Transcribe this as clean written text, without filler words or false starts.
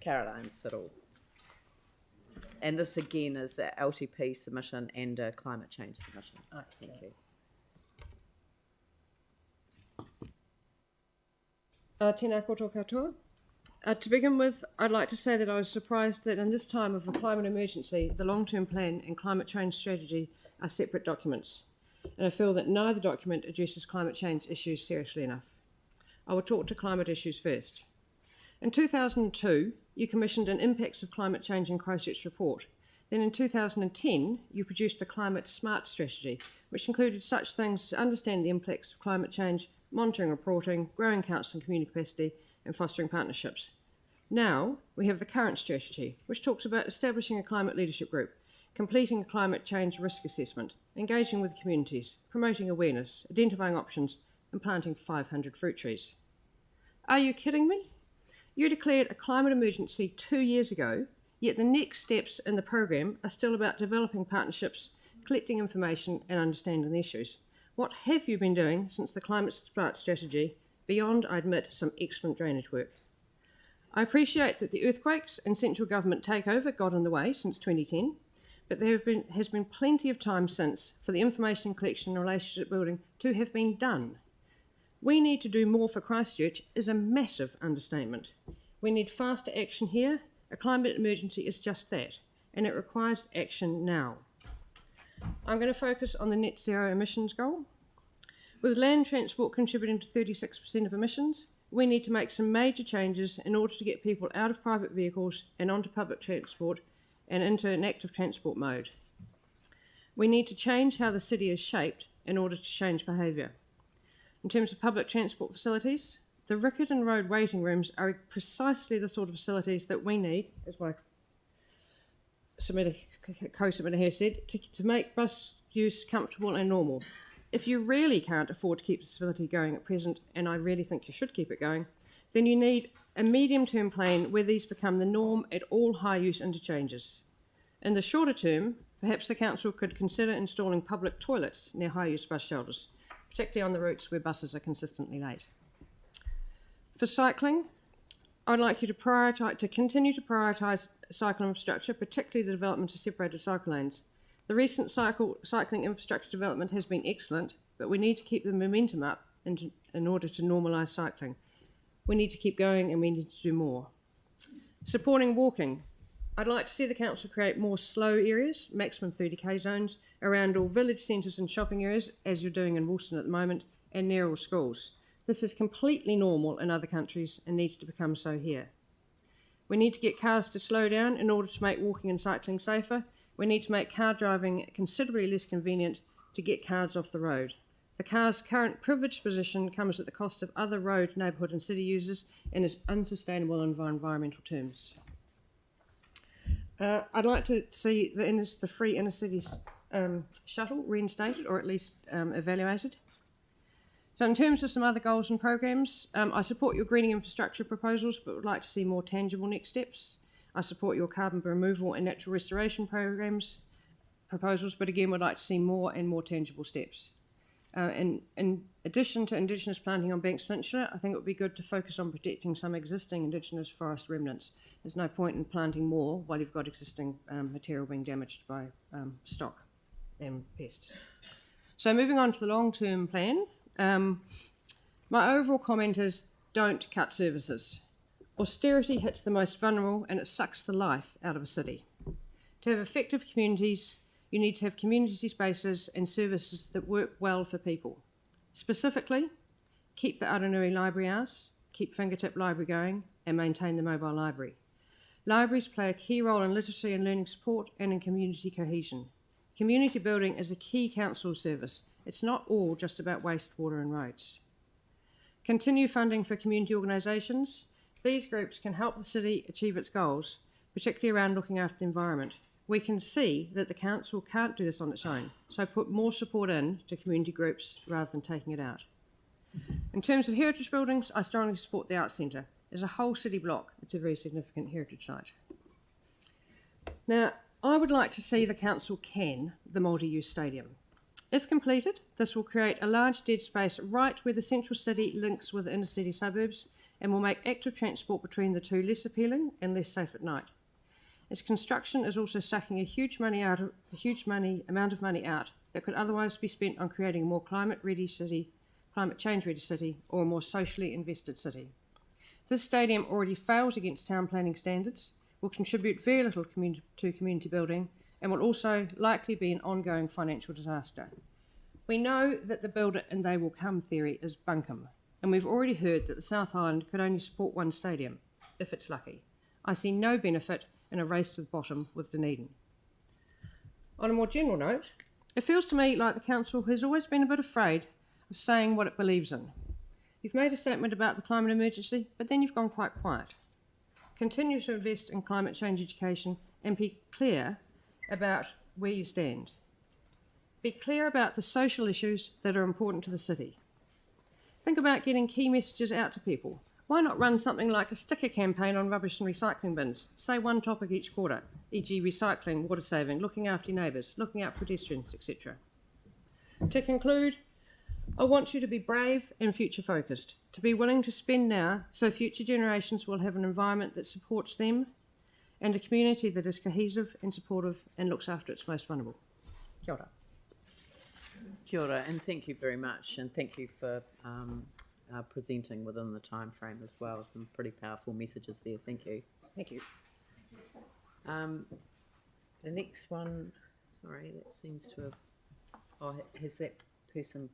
Caroline Syddall. And this again is a LTP submission and a climate change submission. Oh, Thank you. Tēnā koutou katoa. To begin with, I'd like to say that I was surprised that in this time of a climate emergency, the long-term plan and climate change strategy are separate documents, and I feel that neither document addresses climate change issues seriously enough. I will talk to climate issues first. In 2002, you commissioned an Impacts of Climate Change in Christchurch report. Then in 2010, you produced a Climate Smart strategy, which included such things as understanding the impacts of climate change, monitoring, reporting, growing council and community capacity, and fostering partnerships. Now, we have the current strategy, which talks about establishing a climate leadership group, completing a climate change risk assessment, engaging with communities, promoting awareness, identifying options, and planting 500 fruit trees. Are you kidding me? You declared a climate emergency 2 years ago, yet the next steps in the program are still about developing partnerships, collecting information, and understanding the issues. What have you been doing since the Climate Smart strategy, beyond, I admit, some excellent drainage work? I appreciate that the earthquakes and central government takeover got in the way since 2010, but there has been plenty of time since for the information collection and relationship building to have been done. We need to do more for Christchurch is a massive understatement. We need faster action here. A climate emergency is just that, and it requires action now. I'm going to focus on the net zero emissions goal. With land transport contributing to 36% of emissions, we need to make some major changes in order to get people out of private vehicles and onto public transport and into an active transport mode. We need to change how the city is shaped in order to change behaviour. In terms of public transport facilities, the Riccarton Road waiting rooms are precisely the sort of facilities that we need, as my co-submitter here said, to make bus use comfortable and normal. If you really can't afford to keep the facility going at present, and I really think you should keep it going, then you need a medium-term plan where these become the norm at all high-use interchanges. In the shorter term, perhaps the council could consider installing public toilets near high-use bus shelters, particularly on the routes where buses are consistently late. For cycling, I'd like you to continue to prioritise cycling infrastructure, particularly the development of separated cycle lanes. The recent cycling infrastructure development has been excellent, but we need to keep the momentum up in order to normalise cycling. We need to keep going and we need to do more. Supporting walking. I'd like to see the council create more slow areas, maximum 30k zones, around all village centres and shopping areas, as you're doing in Woolston at the moment, and near all schools. This is completely normal in other countries and needs to become so here. We need to get cars to slow down in order to make walking and cycling safer. We need to make car driving considerably less convenient to get cars off the road. The car's current privileged position comes at the cost of other road, neighbourhood and city users and is unsustainable in environmental terms. I'd like to see the free inner cities shuttle reinstated or at least evaluated. So in terms of some other goals and programs, I support your greening infrastructure proposals but would like to see more tangible next steps. I support your carbon removal and natural restoration proposals, but again would like to see more and more tangible steps. In addition to Indigenous planting on Banks Peninsula, I think it would be good to focus on protecting some existing Indigenous forest remnants. There's no point in planting more while you've got existing material being damaged by stock and pests. So moving on to the long-term plan, my overall comment is don't cut services. Austerity hits the most vulnerable and it sucks the life out of a city. To have effective communities, you need to have community spaces and services that work well for people. Specifically, keep the Aranui library hours, keep Fingertip Library going, and maintain the mobile library. Libraries play a key role in literacy and learning support and in community cohesion. Community building is a key council service. It's not all just about wastewater and roads. Continue funding for community organisations. These groups can help the city achieve its goals, particularly around looking after the environment. We can see that the council can't do this on its own, so put more support in to community groups rather than taking it out. In terms of heritage buildings, I strongly support the Arts Centre. As a whole city block, it's a very significant heritage site. Now, I would like to see the council can the multi-use stadium. If completed, this will create a large dead space right where the central city links with the inner city suburbs and will make active transport between the two less appealing and less safe at night. Its construction is also sucking a huge amount of money out that could otherwise be spent on creating a more climate change ready city, or a more socially invested city. This stadium already fails against town planning standards, will contribute very little to community building, and will also likely be an ongoing financial disaster. We know that the build it and they will come theory is bunkum, and we've already heard that the South Island could only support one stadium, if it's lucky. I see no benefit in a race to the bottom with Dunedin. On a more general note, it feels to me like the council has always been a bit afraid of saying what it believes in. You've made a statement about the climate emergency, but then you've gone quite quiet. Continue to invest in climate change education and be clear about where you stand. Be clear about the social issues that are important to the city. Think about getting key messages out to people. Why not run something like a sticker campaign on rubbish and recycling bins? Say one topic each quarter, e.g. recycling, water saving, looking after your neighbours, looking out for pedestrians, etc. To conclude, I want you to be brave and future focused, to be willing to spend now so future generations will have an environment that supports them and a community that is cohesive and supportive and looks after its most vulnerable. Kia ora. Kia ora, and thank you very much, and thank you for presenting within the time frame as well. Some pretty powerful messages there. Thank you. Thank you. The next one, sorry, that seems to have. Oh, has that person